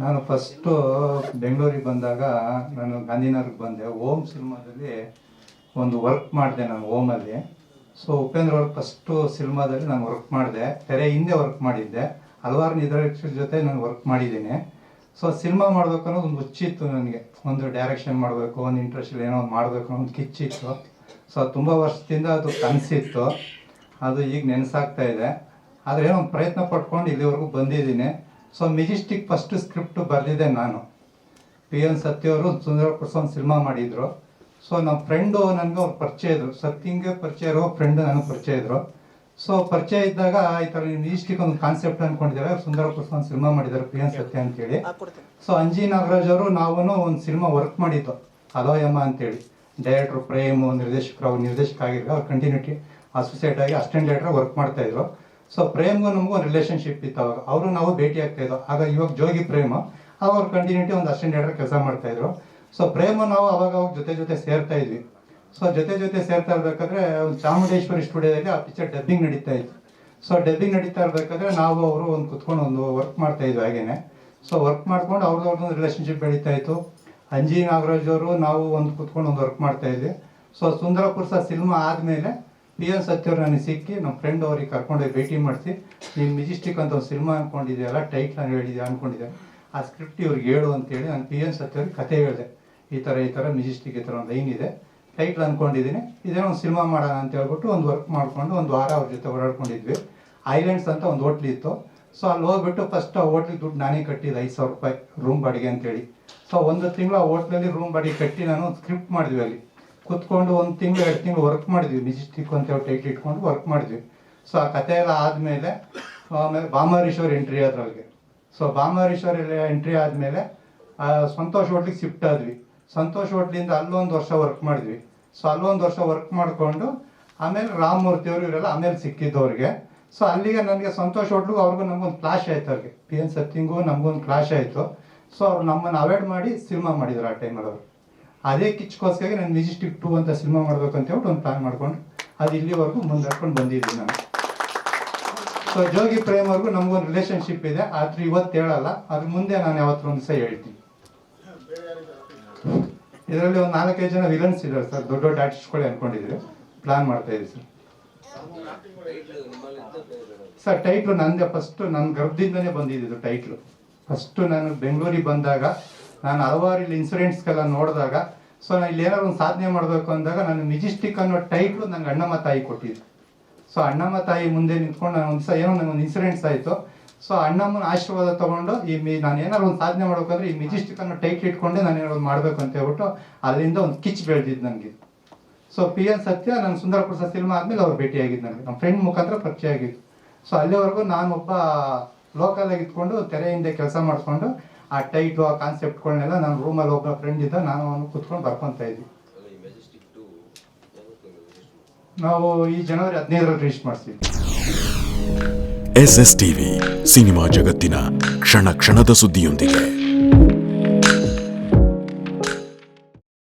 ನಾನು ಫಸ್ಟು ಬೆಂಗಳೂರಿಗೆ ಬಂದಾಗ ನಾನು ಗಾಂಧಿನಗರ್ಗೆ ಬಂದೆ. ಓಮ್ ಸಿನಿಮಾದಲ್ಲಿ ಒಂದು ವರ್ಕ್ ಮಾಡಿದೆ ನಾನು ಓಮಲ್ಲಿ. ಸೊ ಉಪೇಂದ್ರ ಅವ್ರ ಫಸ್ಟು ಸಿನಿಮಾದಲ್ಲಿ ನಾನು ವರ್ಕ್ ಮಾಡಿದೆ. ತೆರೆ ಹಿಂದೆ ವರ್ಕ್ ಮಾಡಿದ್ದೆ. ಹಲವಾರು ನಿರ್ದೇಶಕರ ಜೊತೆ ನಾನು ವರ್ಕ್ ಮಾಡಿದ್ದೀನಿ. ಸೊ ಸಿನಿಮಾ ಮಾಡಬೇಕು ಅನ್ನೋದು ಒಂದು ಹುಚ್ಚಿತ್ತು ನನಗೆ. ಒಂದು ಡೈರೆಕ್ಷನ್ ಮಾಡಬೇಕು, ಒಂದು ಇಂಟ್ರೆಸ್ಟ್ ಏನೋ ಒಂದು ಮಾಡಬೇಕು ಅನ್ನೋ ಒಂದು ಕಿಚ್ಚಿತ್ತು. ಸೊ ತುಂಬ ವರ್ಷದಿಂದ ಅದು ಕನಸಿತ್ತು. ಅದು ಈಗ ನೆನೆಸಾಗ್ತಾ ಇದೆ. ಆದರೆ ಏನೋ ಒಂದು ಪ್ರಯತ್ನ ಪಟ್ಕೊಂಡು ಇಲ್ಲಿವರೆಗೂ ಬಂದಿದ್ದೀನಿ. ಸೊ ಮೆಜೆಸ್ಟಿಕ್ ಫಸ್ಟ್ ಸ್ಕ್ರಿಪ್ಟ್ ಬರೆದಿದ್ದೆ ನಾನು. PN ಸತ್ಯ ಅವರು ಸುಂದರಪುರ ಒಂದು ಸಿನಿಮಾ ಮಾಡಿದರು. ಸೊ ನಮ್ಮ ಫ್ರೆಂಡು ನನಗೆ ಅವ್ರು ಪರಿಚಯ ಇದ್ರು. ಸತ್ಯಂಗೆ ಪರಿಚಯ ಇರೋ ಫ್ರೆಂಡು ನನಗೆ ಪರಿಚಯ ಇದ್ರು. ಸೊ ಪರಿಚಯ ಇದ್ದಾಗ ಈ ಥರ ಮೆಜೆಸ್ಟಿಕ್ ಒಂದು ಕಾನ್ಸೆಪ್ಟ್ ಅಂದ್ಕೊಂಡಿದ್ದಾರೆ. ಸುಂದರಪುರ ಒಂದು ಸಿನಿಮಾ ಮಾಡಿದ್ದಾರೆ PN ಸತ್ಯ ಅಂತೇಳಿ. ಸೊ ಅಂಜಿ ನಾಗರಾಜ್ ಅವರು ನಾವು ಒಂದು ಸಿನಿಮಾ ವರ್ಕ್ ಮಾಡಿದ್ದು, ಅಲೋಯಮ್ಮ ಅಂತೇಳಿ. ಡೈರೆಕ್ಟ್ರು ಪ್ರೇಮ್ ನಿರ್ದೇಶಕರು, ಅವ್ರು ನಿರ್ದೇಶಕ ಆಗಿದ್ರು. ಅವ್ರು ಕಂಟಿನ್ಯೂಟಿ ಅಸೋಸಿಯೇಟ್ ಆಗಿ ಅಸಿಸ್ಟೆಂಟ್ ಡೈರೆಕ್ಟರ್ ವರ್ಕ್ ಮಾಡ್ತಾಯಿದ್ರು. ಸೊ ಪ್ರೇಮ್ಗೂ ನಮಗೂ ಒಂದು ರಿಲೇಷನ್ಶಿಪ್ ಇತ್ತು. ಅವಾಗ ಅವರು ನಾವು ಭೇಟಿ ಆಗ್ತಾಯಿದ್ದೋ. ಆಗ ಇವಾಗ ಜೋಗಿ ಪ್ರೇಮ್ ಅವ್ರು ಕಂಟಿನ್ಯೂಟಿ ಒಂದು ಅಸಿಸ್ಟೆಂಟ್ ಡೈರೆಕ್ಟರ್ ಕೆಲಸ ಮಾಡ್ತಾಯಿದ್ರು. ಸೊ ಪ್ರೇಮ್ ನಾವು ಅವಾಗ ಜೊತೆ ಸೇರ್ತಾ ಇದ್ವಿ. ಸೊ ಜೊತೆ ಸೇರ್ತಾ ಇರಬೇಕಾದ್ರೆ ಒಂದು ಚಾಮುಂಡೇಶ್ವರಿ ಸ್ಟುಡಿಯೋದಲ್ಲಿ ಆ ಪಿಕ್ಚರ್ ಡಬ್ಬಿಂಗ್ ನಡೀತಾ ಇತ್ತು. ಸೊ ಡಬ್ಬಿಂಗ್ ನಡೀತಾ ಇರಬೇಕಾದ್ರೆ ನಾವು ಅವರು ಒಂದು ಕುತ್ಕೊಂಡು ಒಂದು ವರ್ಕ್ ಮಾಡ್ತಾ ಇದ್ವಿ ಹಾಗೇನೆ. ಸೊ ವರ್ಕ್ ಮಾಡ್ಕೊಂಡು ಅವ್ರದ್ದು ರಿಲೇಷನ್ಶಿಪ್ ಬೆಳೀತಾ ಇತ್ತು. ಅಂಜಿ ನಾಗರಾಜ್ ಅವರು ನಾವು ಒಂದು ಕುತ್ಕೊಂಡು ಒಂದು ವರ್ಕ್ ಮಾಡ್ತಾ ಇದ್ವಿ. ಸೊ ಸುಂದರಪುರ ಸಿನಿಮಾ ಆದಮೇಲೆ PN ಸತ್ಯವ್ರು ನನಗೆ ಸಿಕ್ಕಿ ನಮ್ಮ ಫ್ರೆಂಡ್ ಅವ್ರಿಗೆ ಕರ್ಕೊಂಡೋಗಿ ಭೇಟಿ ಮಾಡಿಸಿ, ನೀನು ಮೆಜೆಸ್ಟಿಕ್ ಅಂತ ಒಂದು ಸಿನಿಮಾ ಅಂದ್ಕೊಂಡಿದೆಯಲ್ಲ, ಟೈಟ್ಲ್ ನಾನು ಹೇಳಿದೆ ಅಂದ್ಕೊಂಡಿದ್ದೆ, ಆ ಸ್ಕ್ರಿಪ್ಟ್ ಇವ್ರಿಗೆ ಹೇಳು ಅಂತೇಳಿ ನಾನು PN ಸತ್ಯವ್ರಿಗೆ ಕತೆ ಹೇಳಿದೆ. ಈ ಥರ ಮೆಜೆಸ್ಟಿಕ್ ಈ ಥರ ಒಂದು ಲೈನ್ ಇದೆ, ಟೈಟ್ಲ್ ಅಂದ್ಕೊಂಡಿದ್ದೀನಿ, ಇದೇನೋ ಒಂದು ಸಿನಿಮಾ ಮಾಡೋಣ ಅಂತ ಹೇಳ್ಬಿಟ್ಟು ಒಂದು ವರ್ಕ್ ಮಾಡಿಕೊಂಡು ಒಂದು ವಾರ ಅವ್ರ ಜೊತೆ ಓಡಾಡ್ಕೊಂಡಿದ್ವಿ. ಐಲ್ಯಾಂಡ್ಸ್ ಅಂತ ಒಂದು ಹೋಟ್ಲ್ ಇತ್ತು. ಸೊ ಅಲ್ಲಿ ಹೋಗ್ಬಿಟ್ಟು ಫಸ್ಟ್ ಆ ಹೋಟ್ಲಿಗೆ ದುಡ್ಡು ನಾನೇ ಕಟ್ಟಿದ್ದು, 5,000 ರೂಪಾಯಿ ರೂಮ್ ಬಾಡಿಗೆ ಅಂತೇಳಿ. ಸೊ ಒಂದು ತಿಂಗಳು ಆ ಹೋಟ್ಲಲ್ಲಿ ರೂಮ್ ಬಾಡಿಗೆ ಕಟ್ಟಿ ನಾನು ಸ್ಕ್ರಿಪ್ಟ್ ಮಾಡಿದ್ವಿ. ಅಲ್ಲಿ ಕೂತ್ಕೊಂಡು 1 ತಿಂಗಳು 2 ತಿಂಗಳು ವರ್ಕ್ ಮಾಡಿದ್ವಿ. ಮೆಜೆಸ್ಟಿಕ್ ಅಂತ ಟೈಟ್ಲ್ ಇಟ್ಕೊಂಡು ವರ್ಕ್ ಮಾಡಿದ್ವಿ. ಸೊ ಆ ಕತೆ ಎಲ್ಲ ಆದಮೇಲೆ ಆಮೇಲೆ ಬಾಮಾರೀಶ್ವರ್ ಎಂಟ್ರಿ ಅದ್ರೊಳಗೆ. ಸೊ ಬಾಮಾರೀಶ್ವರ್ ಎಂಟ್ರಿ ಆದಮೇಲೆ ಸಂತೋಷ್ ಹೋಟ್ಲಿಗೆ ಶಿಫ್ಟ್ ಆದ್ವಿ. ಸಂತೋಷ್ ಹೋಟ್ಲಿಂದ ಅಲ್ಲೊಂದು ವರ್ಷ ವರ್ಕ್ ಮಾಡಿದ್ವಿ. ಸೊ ಅಲ್ಲೊಂದು ವರ್ಷ ವರ್ಕ್ ಮಾಡಿಕೊಂಡು ಆಮೇಲೆ ರಾಮಮೂರ್ತಿಯವರು ಇವರೆಲ್ಲ ಆಮೇಲೆ ಸಿಕ್ಕಿದ್ದವ್ರಿಗೆ. ಸೊ ಅಲ್ಲಿಗೆ ನನಗೆ ಸಂತೋಷ್ ಹೋಟ್ಲಿಗೂ ಅವ್ರಿಗೂ ನಮಗೊಂದು ಕ್ಲಾಶ್ ಆಯ್ತು. ಅವ್ರಿಗೆ PN ಸತ್ಯಂಗೂ ನಮಗೊಂದು ಕ್ಲಾಶ್ ಆಯಿತು. ಸೊ ಅವ್ರು ನಮ್ಮನ್ನು ಅವಾಯ್ಡ್ ಮಾಡಿ ಸಿನಿಮಾ ಮಾಡಿದ್ರು ಆ ಟೈಮಲ್ಲಿ ಅವರು. ಅದೇ ಕಿಚ್ಕೋಸ್ಕರ ನಾನು ಮೆಜೆಸ್ಟಿಕ್ 2 ಅಂತ ಸಿನಿಮಾ ಮಾಡಬೇಕು ಅಂತ ಹೇಳ್ಬಿಟ್ಟು ಒಂದು ಪ್ಲಾನ್ ಮಾಡ್ಕೊಂಡು ಅದು ಇಲ್ಲಿವರೆಗೂ ಮುಂದುವರ್ಕೊಂಡು ಬಂದಿದ್ದೀನಿ ನಾನು. ಸೊ ಜೋಗಿ ಪ್ರೇಮ್ ಅವ್ರಿಗೂ ನಮಗೊಂದು ರಿಲೇಷನ್ಶಿಪ್ ಇದೆ. ಆದ್ರೆ ಇವತ್ತು ಹೇಳಲ್ಲ, ಅದ್ರ ಮುಂದೆ ನಾನು ಯಾವತ್ತೂ ಒಂದು ದಿವಸ ಹೇಳ್ತೀನಿ. ಇದರಲ್ಲಿ ಒಂದು 4-5 ಜನ ವಿಲನ್ಸ್ ಇದ್ದಾರೆ ಸರ್. ದೊಡ್ಡ ಆರ್ಟಿಸ್ಟ್ಗಳೇ ಅಂದ್ಕೊಂಡಿದ್ರೆ ಪ್ಲಾನ್ ಮಾಡ್ತಾ ಇದ್ದೀವಿ ಸರ್. ಟೈಟ್ಲು ನಂದೇ. ಫಸ್ಟು ನನ್ನ ಗರ್ಭದಿಂದನೇ ಬಂದಿದ್ದು ಟೈಟ್ಲು. ಫಸ್ಟು ನಾನು ಬೆಂಗಳೂರಿಗೆ ಬಂದಾಗ ನಾನು ಹಲವಾರು ಇಲ್ಲಿ ಇನ್ಸಿಡೆಂಟ್ಸ್ಗೆಲ್ಲ ನೋಡಿದಾಗ, ಸೊ ನಾನು ಇಲ್ಲಿ ಏನಾದ್ರು ಒಂದು ಸಾಧನೆ ಮಾಡಬೇಕು ಅಂದಾಗ ನಾನು ಮೆಜೆಸ್ಟಿಕ್ ಅನ್ನೋ ಟೈಟ್ಲು ನಂಗೆ ಅಣ್ಣಮ್ಮ ತಾಯಿ ಕೊಟ್ಟಿದ್ದು. ಸೊ ಅಣ್ಣಮ್ಮ ತಾಯಿ ಮುಂದೆ ನಿಂತ್ಕೊಂಡು ನಾನು ಒಂದು ದಿವಸ ಏನೋ ನನಗೊಂದು ಇನ್ಸಿಡೆಂಟ್ಸ್ ಆಯಿತು. ಸೊ ಅಣ್ಣಮ್ಮನ ಆಶೀರ್ವಾದ ತೊಗೊಂಡು ನಾನು ಏನಾದ್ರು ಒಂದು ಸಾಧನೆ ಮಾಡ್ಬೇಕಂದ್ರೆ ಈ ಮೆಜೆಸ್ಟಿಕ್ ಅನ್ನೋ ಟೈಟ್ಲ್ ಇಟ್ಕೊಂಡೆ ನಾನು ಏನಾದ್ರು ಮಾಡಬೇಕು ಅಂತ ಹೇಳ್ಬಿಟ್ಟು ಅಲ್ಲಿಂದ ಒಂದು ಕಿಚ್ ಬೆಳೆದಿದ್ದು ನನಗೆ. ಸೊ PN ಸತ್ಯ ನಾನು ಸುಂದರಪುರ ಸಿನಿಮಾ ಆದಮೇಲೆ ಅವ್ರು ಭೇಟಿಯಾಗಿದ್ದು ನನಗೆ, ನಮ್ಮ ಫ್ರೆಂಡ್ ಮುಖಾಂತರ ಪರಿಚಯ ಆಗಿದ್ದು. ಸೊ ಅಲ್ಲಿವರೆಗೂ ನಾನೊಬ್ಬ ಲೋಕಲಾಗಿ ಇಟ್ಕೊಂಡು ತೆರೆ ಹಿಂದೆ ಕೆಲಸ ಮಾಡಿಕೊಂಡು ಆ ಟೈಟು ಆ ಕಾನ್ಸೆಪ್ಟ್ಗಳನ್ನೆಲ್ಲ ನಾನು ರೂಮಲ್ಲಿ ಒಬ್ಬ ಫ್ರೆಂಡ್ ಇದ್ದ, ನಾನು ಅವನು ಕೂತ್ಕೊಂಡು ಬರ್ಕೊತಾ ಇದ್ವಿ. ನಾವು ಈ ಜನವರಿ 15ರಲ್ಲಿ ರಿಲೀಸ್ ಮಾಡಿಸಿದ್ವಿ. SSTV ಸಿನಿಮಾ ಜಗತ್ತಿನ ಕ್ಷಣ ಕ್ಷಣದ ಸುದ್ದಿಯೊಂದಿಗೆ.